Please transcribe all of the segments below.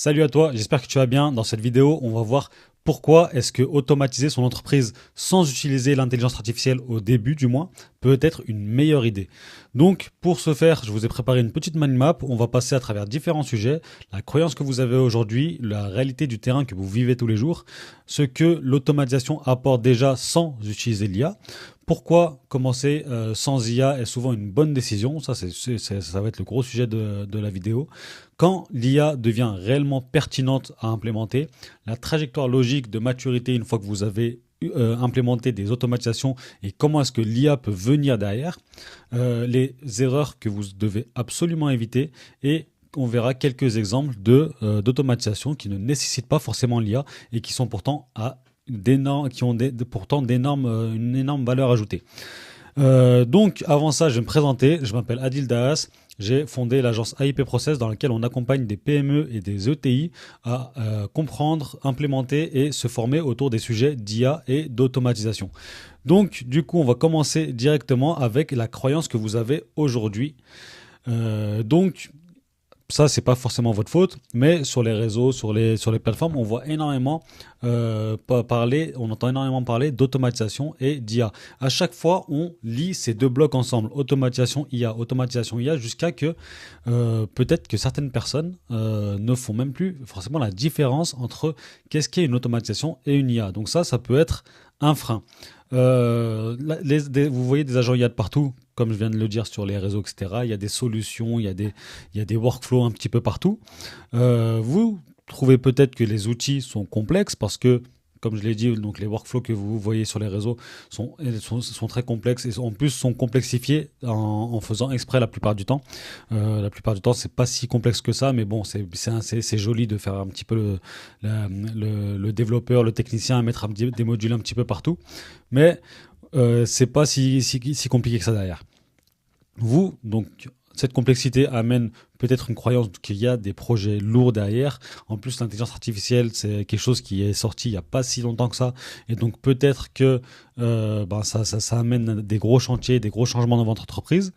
Salut à toi, j'espère que tu vas bien. Dans cette vidéo, on va voir pourquoi est-ce que automatiser son entreprise sans utiliser l'intelligence artificielle au début du moins peut être une meilleure idée. Donc pour ce faire, je vous ai préparé une petite mind map. On va passer à travers différents sujets, la croyance que vous avez aujourd'hui, la réalité du terrain que vous vivez tous les jours, ce que l'automatisation apporte déjà sans utiliser l'IA. Pourquoi commencer sans IA est souvent une bonne décision, ça va être le gros sujet de la vidéo. Quand l'IA devient réellement pertinente à implémenter, la trajectoire logique de maturité une fois que vous avez implémenté des automatisations et comment est-ce que l'IA peut venir derrière, les erreurs que vous devez absolument éviter et on verra quelques exemples d'automatisation qui ne nécessitent pas forcément l'IA et qui sont pourtant qui ont pourtant une énorme valeur ajoutée. Donc avant ça, je vais me présenter. Je m'appelle Adil Daas. J'ai fondé l'agence AIP Process dans laquelle on accompagne des PME et des ETI à comprendre, implémenter et se former autour des sujets d'IA et d'automatisation. Donc du coup, on va commencer directement avec la croyance que vous avez aujourd'hui. Donc ça, c'est pas forcément votre faute, mais sur les réseaux, sur les plateformes, on voit énormément on entend énormément parler d'automatisation et d'IA. À chaque fois, on lit ces deux blocs ensemble, automatisation IA, jusqu'à que peut-être que certaines personnes ne font même plus forcément la différence entre qu'est-ce qu'est une automatisation et une IA. Donc ça peut être un frein. Vous voyez des agents IA de partout, comme je viens de le dire sur les réseaux, etc. Il y a des solutions, il y a des workflows un petit peu partout. Vous trouvez peut-être que les outils sont complexes parce que, comme je l'ai dit, donc les workflows que vous voyez sur les réseaux sont très complexes et en plus sont complexifiés en faisant exprès la plupart du temps. La plupart du temps, c'est pas si complexe que ça, mais bon, c'est joli de faire un petit peu le développeur, le technicien à mettre des modules un petit peu partout, mais c'est pas si compliqué que ça derrière. Donc, cette complexité amène peut-être une croyance qu'il y a des projets lourds derrière. En plus, l'intelligence artificielle, c'est quelque chose qui est sorti il n'y a pas si longtemps que ça. Et donc, peut-être que ça amène des gros chantiers, des gros changements dans votre entreprise.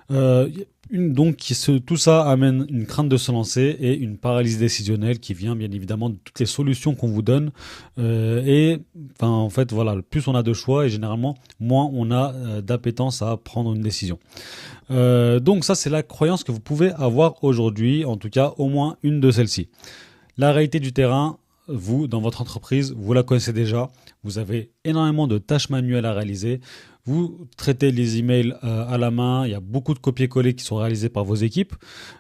Tout ça amène une crainte de se lancer et une paralysie décisionnelle qui vient bien évidemment de toutes les solutions qu'on vous donne. En fait, voilà, plus on a de choix et généralement, moins on a d'appétence à prendre une décision. Donc ça, c'est la croyance que vous pouvez avoir aujourd'hui, en tout cas au moins une de celles-ci. La réalité du terrain, vous, dans votre entreprise, vous la connaissez déjà. Vous avez énormément de tâches manuelles à réaliser. Vous traitez les emails à la main. Il y a beaucoup de copier-coller qui sont réalisés par vos équipes.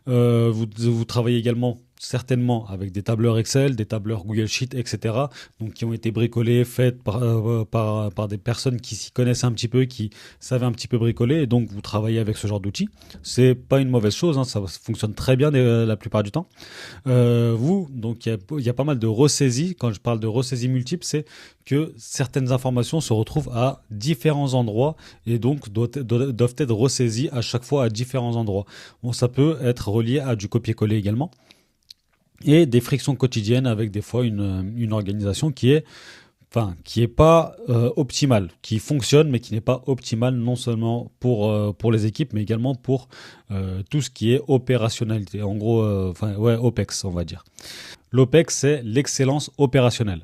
Vous travaillez également certainement avec des tableurs Excel, des tableurs Google Sheet, etc. Donc qui ont été bricolés, faites par des personnes qui s'y connaissent un petit peu, qui savent un petit peu bricoler. Et donc vous travaillez avec ce genre d'outils. C'est pas une mauvaise chose, hein, ça fonctionne très bien la plupart du temps. Donc il y a pas mal de ressaisies. Quand je parle de ressaisies multiples, c'est que certaines informations se retrouvent à différents endroits et donc doivent être ressaisies à chaque fois à différents endroits. Bon, ça peut être relié à du copier-coller également et des frictions quotidiennes avec des fois une organisation qui est pas optimale, qui fonctionne mais qui n'est pas optimale non seulement pour les équipes mais également pour tout ce qui est opérationnalité. En gros, OPEX on va dire. L'OPEX, c'est l'excellence opérationnelle.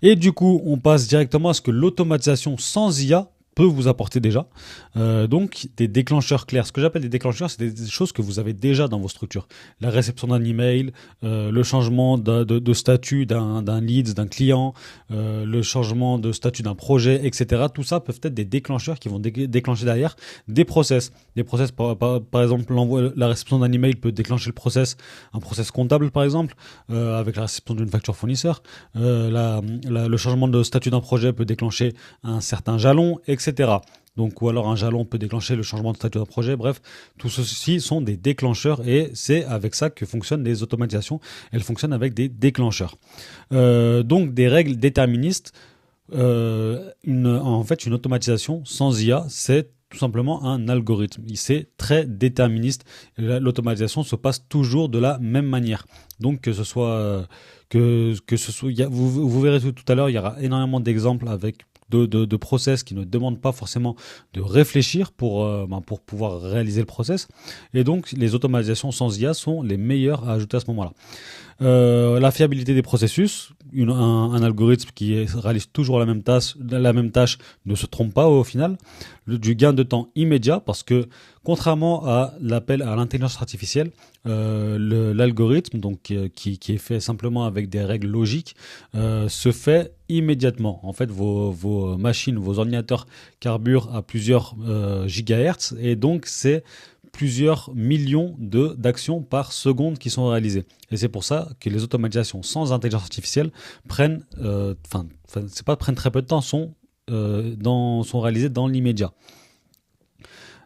Et du coup, on passe directement à ce que l'automatisation sans IA peut vous apporter déjà. Donc, des déclencheurs clairs. Ce que j'appelle des déclencheurs, c'est des choses que vous avez déjà dans vos structures. La réception d'un email, le changement de statut d'un lead, d'un client, le changement de statut d'un projet, etc. Tout ça peuvent être des déclencheurs qui vont déclencher derrière des process. Des process, par exemple, la réception d'un email peut déclencher un process comptable, par exemple, avec la réception d'une facture fournisseur. Le changement de statut d'un projet peut déclencher un certain jalon, etc. Donc, ou alors un jalon peut déclencher le changement de statut d'un projet. Bref, tout ceci sont des déclencheurs et c'est avec ça que fonctionnent les automatisations. Elles fonctionnent avec des déclencheurs. Donc, des règles déterministes. En fait, une automatisation sans IA, c'est tout simplement un algorithme. C'est très déterministe. L'automatisation se passe toujours de la même manière. Donc, vous verrez tout à l'heure, il y aura énormément d'exemples avec de process qui ne demandent pas forcément de réfléchir pour pouvoir réaliser le process. Et donc, les automatisations sans IA sont les meilleures à ajouter à ce moment-là. La fiabilité des processus, un algorithme réalise toujours la même tâche ne se trompe pas au final. Du gain de temps immédiat, parce que contrairement à l'appel à l'intelligence artificielle, l'algorithme, donc qui est fait simplement avec des règles logiques, se fait immédiatement. En fait, vos machines, vos ordinateurs carburent à plusieurs gigahertz, et donc c'est plusieurs millions d'actions par seconde qui sont réalisées. Et c'est pour ça que les automatisations sans intelligence artificielle prennent très peu de temps, sont réalisées dans l'immédiat.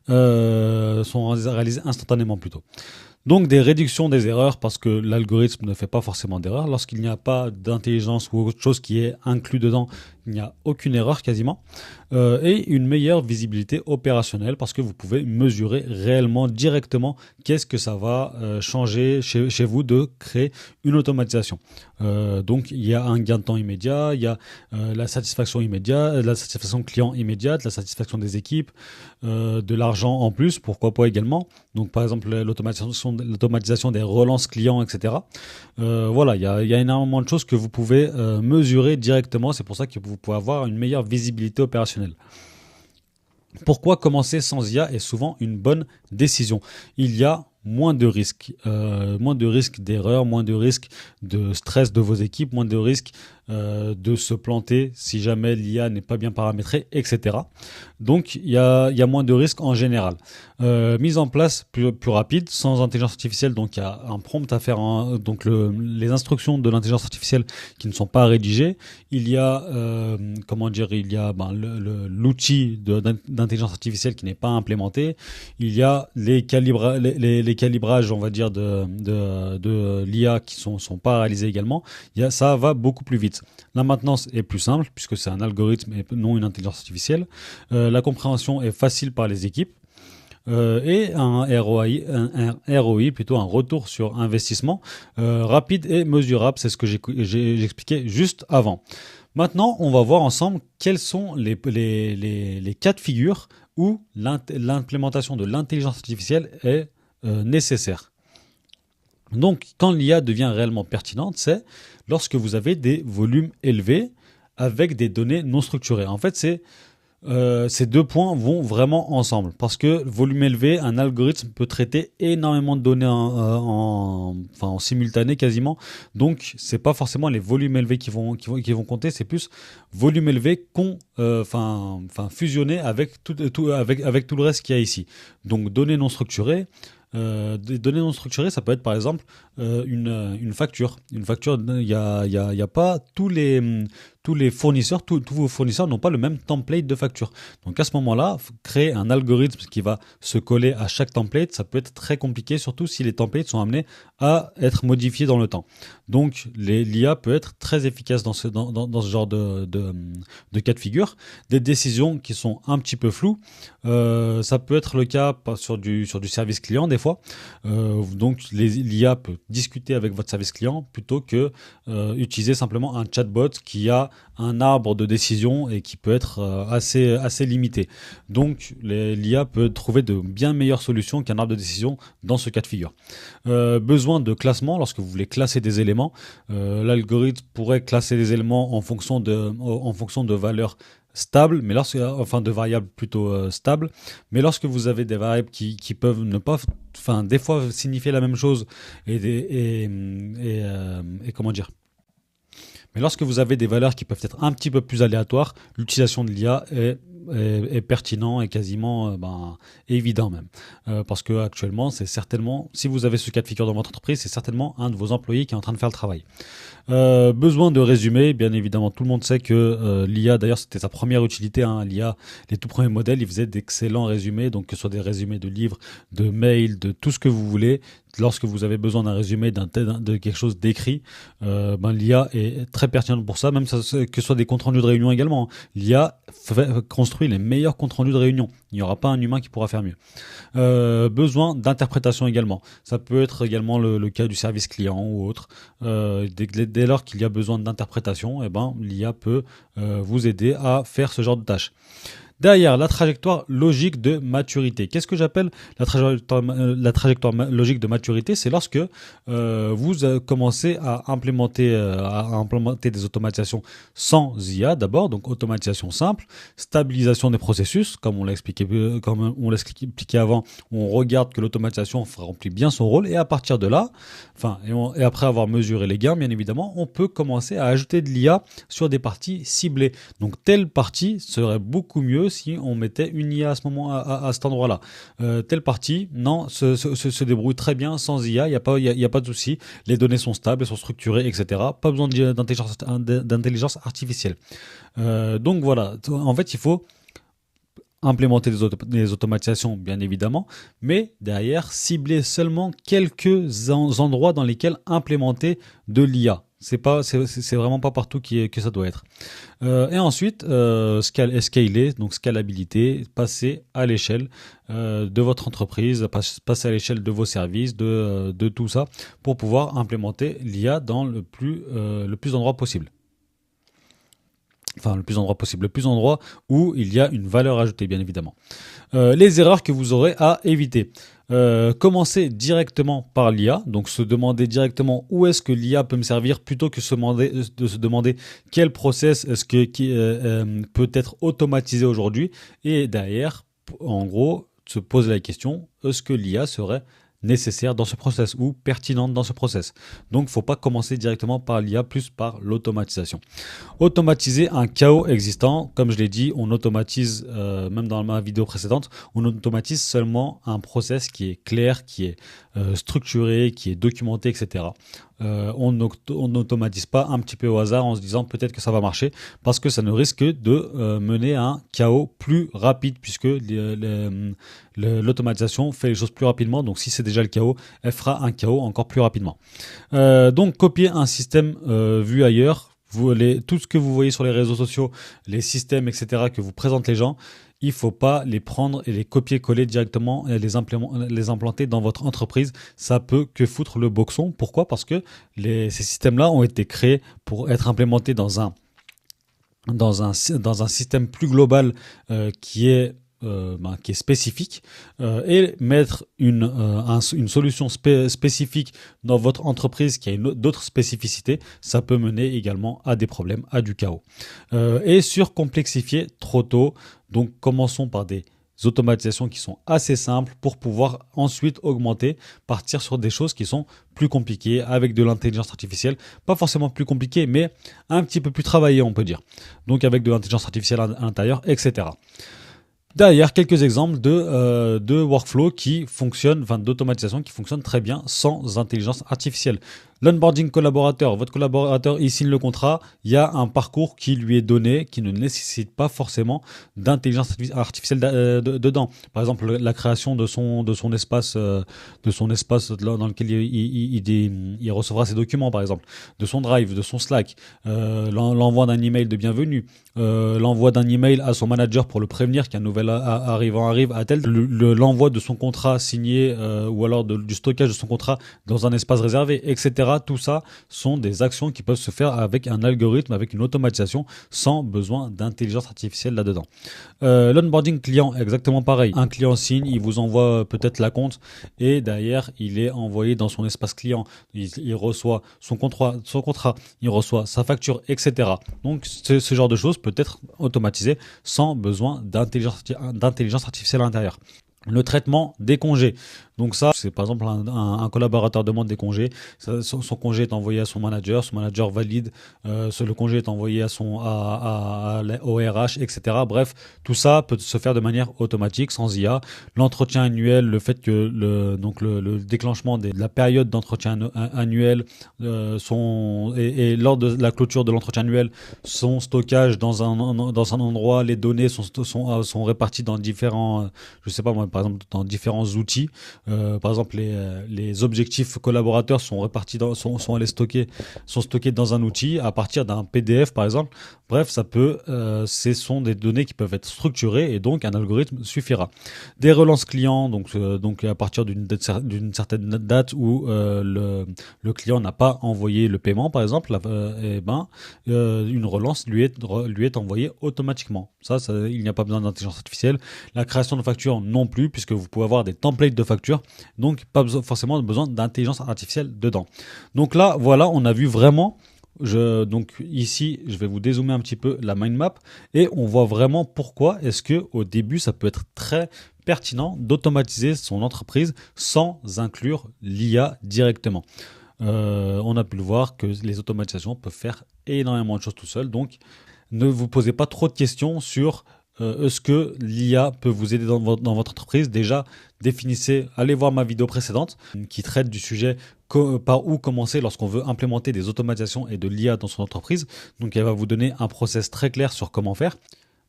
Sont réalisées instantanément plutôt. Donc des réductions des erreurs, parce que l'algorithme ne fait pas forcément d'erreur. Lorsqu'il n'y a pas d'intelligence ou autre chose qui est inclus dedans, il n'y a aucune erreur quasiment. Et une meilleure visibilité opérationnelle, parce que vous pouvez mesurer réellement, directement, qu'est-ce que ça va changer chez vous de créer une automatisation. Donc il y a un gain de temps immédiat, il y a la satisfaction immédiate, la satisfaction client immédiate, la satisfaction des équipes, de l'argent en plus, pourquoi pas également. Donc par exemple l'automatisation des relances clients, etc. Voilà, il y a énormément de choses que vous pouvez mesurer directement. C'est pour ça que vous pouvez avoir une meilleure visibilité opérationnelle. Pourquoi commencer sans IA est souvent une bonne décision? Il y a moins de risques d'erreur, moins de risques de stress de vos équipes, moins de risques de se planter si jamais l'IA n'est pas bien paramétrée, etc. Donc il y a moins de risques en général. Mise en place plus rapide, sans intelligence artificielle, donc il y a un prompt à faire, donc les instructions de l'intelligence artificielle qui ne sont pas rédigées. Il y a l'outil d'intelligence artificielle qui n'est pas implémenté. Il y a les calibrages, on va dire, de l'IA qui sont pas réalisés également. Ça va beaucoup plus vite. La maintenance est plus simple puisque c'est un algorithme et non une intelligence artificielle. La compréhension est facile par les équipes. Et un ROI, plutôt un retour sur investissement, rapide et mesurable. C'est ce que j'ai expliqué juste avant. Maintenant, on va voir ensemble quels sont les cas de figure où l'implémentation de l'intelligence artificielle est nécessaire. Donc, quand l'IA devient réellement pertinente, c'est lorsque vous avez des volumes élevés avec des données non structurées. En fait, ces deux points vont vraiment ensemble, parce que volume élevé, un algorithme peut traiter énormément de données en simultané quasiment. Donc, c'est pas forcément les volumes élevés qui vont compter, c'est plus volume élevé fusionné avec tout le reste qu'il y a ici. Donc, données non structurées. Des données non structurées, ça peut être par exemple une facture. Une facture, il y a pas tous les fournisseurs, tous vos fournisseurs n'ont pas le même template de facture. Donc à ce moment-là, créer un algorithme qui va se coller à chaque template, ça peut être très compliqué, surtout si les templates sont amenés à être modifiés dans le temps. Donc l'IA peut être très efficace dans ce genre de cas de figure. Des décisions qui sont un petit peu floues, ça peut être le cas sur du service client des fois. Donc l'IA peut discuter avec votre service client plutôt que utiliser simplement un chatbot qui a un arbre de décision et qui peut être assez limité. Donc l'IA peut trouver de bien meilleures solutions qu'un arbre de décision dans ce cas de figure. Besoin de classement, lorsque vous voulez classer des éléments, l'algorithme pourrait classer des éléments en fonction de valeurs stables, mais de variables plutôt stables. Mais lorsque vous avez des variables qui peuvent ne pas, des fois signifier la même chose et comment dire. Mais lorsque vous avez des valeurs qui peuvent être un petit peu plus aléatoires, l'utilisation de l'IA est pertinent et quasiment évident même. Parce que actuellement, c'est certainement, si vous avez ce cas de figure dans votre entreprise, c'est certainement un de vos employés qui est en train de faire le travail. Besoin de résumé, bien évidemment, tout le monde sait que l'IA, d'ailleurs c'était sa première utilité, l'IA, les tout premiers modèles, ils faisaient d'excellents résumés, donc que ce soit des résumés de livres, de mails, de tout ce que vous voulez. Lorsque vous avez besoin d'un résumé de quelque chose d'écrit, l'IA est très pertinente pour ça, même que ce soit des comptes rendus de réunion également. L'IA construit les meilleurs comptes rendus de réunion. Il n'y aura pas un humain qui pourra faire mieux. Besoin d'interprétation également. Ça peut être également le cas du service client ou autre. Dès lors qu'il y a besoin d'interprétation, l'IA peut vous aider à faire ce genre de tâches. Derrière, la trajectoire logique de maturité. Qu'est-ce que j'appelle la trajectoire logique de maturité? C'est lorsque vous commencez à implémenter des automatisations sans IA d'abord, donc automatisation simple, stabilisation des processus, comme on l'a expliqué avant, on regarde que l'automatisation remplit bien son rôle et à partir de là, et après avoir mesuré les gains, bien évidemment, on peut commencer à ajouter de l'IA sur des parties ciblées. Donc telle partie serait beaucoup mieux si on mettait une IA à ce moment, à cet endroit-là. Telle partie, non, se débrouille très bien sans IA, il y a pas de souci. Les données sont stables, elles sont structurées, etc. Pas besoin d'intelligence artificielle. Donc voilà, en fait, il faut implémenter des automatisations, bien évidemment, mais derrière, cibler seulement quelques endroits dans lesquels implémenter de l'IA. C'est vraiment pas partout que ça doit être. Et ensuite, scaler, donc scalabilité, passer à l'échelle de votre entreprise, passer à l'échelle de vos services, de tout ça, pour pouvoir implémenter l'IA dans le plus d'endroits possible. Enfin, le plus d'endroits possible, le plus d'endroits où il y a une valeur ajoutée, bien évidemment. Les erreurs que vous aurez à éviter. Commencer directement par l'IA, donc se demander directement où est-ce que l'IA peut me servir plutôt que de se demander quel process qui peut être automatisé aujourd'hui et derrière, en gros, se poser la question, est-ce que l'IA serait nécessaire dans ce process ou pertinente dans ce process. Donc, il ne faut pas commencer directement par l'IA, plus par l'automatisation. Automatiser un chaos existant, comme je l'ai dit, on automatise, même dans ma vidéo précédente, on automatise seulement un process qui est clair, qui est structuré, qui est documenté, etc. On n'automatise pas un petit peu au hasard en se disant peut-être que ça va marcher parce que ça ne risque de mener à un chaos plus rapide puisque l'automatisation fait les choses plus rapidement. Donc si c'est déjà le chaos, elle fera un chaos encore plus rapidement. Donc copier un système vu ailleurs. Tout ce que vous voyez sur les réseaux sociaux, les systèmes, etc., que vous présentent les gens, il ne faut pas les prendre et les copier-coller directement et les implanter dans votre entreprise. Ça peut que foutre le boxon. Pourquoi ? Parce que ces systèmes-là ont été créés pour être implémentés dans un système plus global qui est spécifique et mettre une solution spécifique dans votre entreprise qui a d'autres spécificités, ça peut mener également à des problèmes, à du chaos. Et surcomplexifier trop tôt. Donc commençons par des automatisations qui sont assez simples pour pouvoir ensuite partir sur des choses qui sont plus compliquées avec de l'intelligence artificielle, pas forcément plus compliquées mais un petit peu plus travaillées on peut dire, donc avec de l'intelligence artificielle à l'intérieur, etc. Derrière, quelques exemples de workflow qui fonctionnent, d'automatisation qui fonctionnent très bien sans intelligence artificielle. L'onboarding collaborateur, votre collaborateur, il signe le contrat, il y a un parcours qui lui est donné, qui ne nécessite pas forcément d'intelligence artificielle dedans. Par exemple, la création de son espace dans lequel il recevra ses documents, par exemple, de son Drive, de son Slack, l'envoi d'un email de bienvenue, l'envoi d'un email à son manager pour le prévenir qu'un nouvel arrivant arrive à tel, l'envoi de son contrat signé ou alors du stockage de son contrat dans un espace réservé, etc. Tout ça sont des actions qui peuvent se faire avec un algorithme, avec une automatisation, sans besoin d'intelligence artificielle là-dedans. L'onboarding client, exactement pareil. Un client signe, il vous envoie peut-être la compte et derrière, il est envoyé dans son espace client. Il reçoit son contrat, il reçoit sa facture, etc. Donc, ce genre de choses peut être automatisé sans besoin d'intelligence artificielle à l'intérieur. Le traitement des congés. Donc ça, c'est par exemple un collaborateur demande des congés, son congé est envoyé à son manager valide, le congé est envoyé au RH, etc. Bref, tout ça peut se faire de manière automatique, sans IA. L'entretien annuel, le fait que le déclenchement de la période d'entretien annuel et lors de la clôture de l'entretien annuel, son stockage dans un endroit, les données sont réparties dans différents, je sais pas moi, par exemple dans différents outils. par exemple, les objectifs collaborateurs sont répartis sont stockés dans un outil à partir d'un PDF, par exemple. Bref, ce sont des données qui peuvent être structurées et donc un algorithme suffira. Des relances clients, donc à partir d'une certaine date où le client n'a pas envoyé le paiement, par exemple, une relance lui est envoyée automatiquement. Il n'y a pas besoin d'intelligence artificielle. La création de factures non plus, puisque vous pouvez avoir des templates de factures, donc pas forcément besoin d'intelligence artificielle dedans. Donc là, voilà, on a vu vraiment. Donc ici, je vais vous dézoomer un petit peu la mind map et on voit vraiment pourquoi est-ce que au début ça peut être très pertinent d'automatiser son entreprise sans inclure l'IA directement. On a pu le voir que les automatisations peuvent faire énormément de choses tout seul, donc ne vous posez pas trop de questions sur est-ce que l'IA peut vous aider dans votre entreprise. Déjà, allez voir ma vidéo précédente qui traite du sujet par où commencer lorsqu'on veut implémenter des automatisations et de l'IA dans son entreprise. Donc elle va vous donner un process très clair sur comment faire.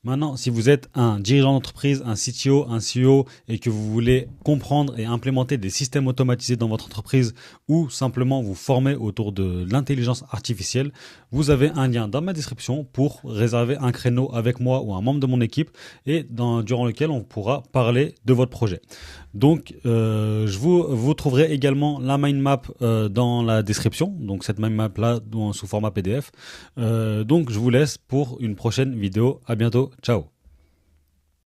Maintenant, si vous êtes un dirigeant d'entreprise, un CTO, un CEO et que vous voulez comprendre et implémenter des systèmes automatisés dans votre entreprise ou simplement vous former autour de l'intelligence artificielle, vous avez un lien dans ma description pour réserver un créneau avec moi ou un membre de mon équipe et durant lequel on pourra parler de votre projet. Donc, vous trouverez également la mind map dans la description, donc cette mind map là sous format PDF. Donc, je vous laisse pour une prochaine vidéo. À bientôt. Ciao.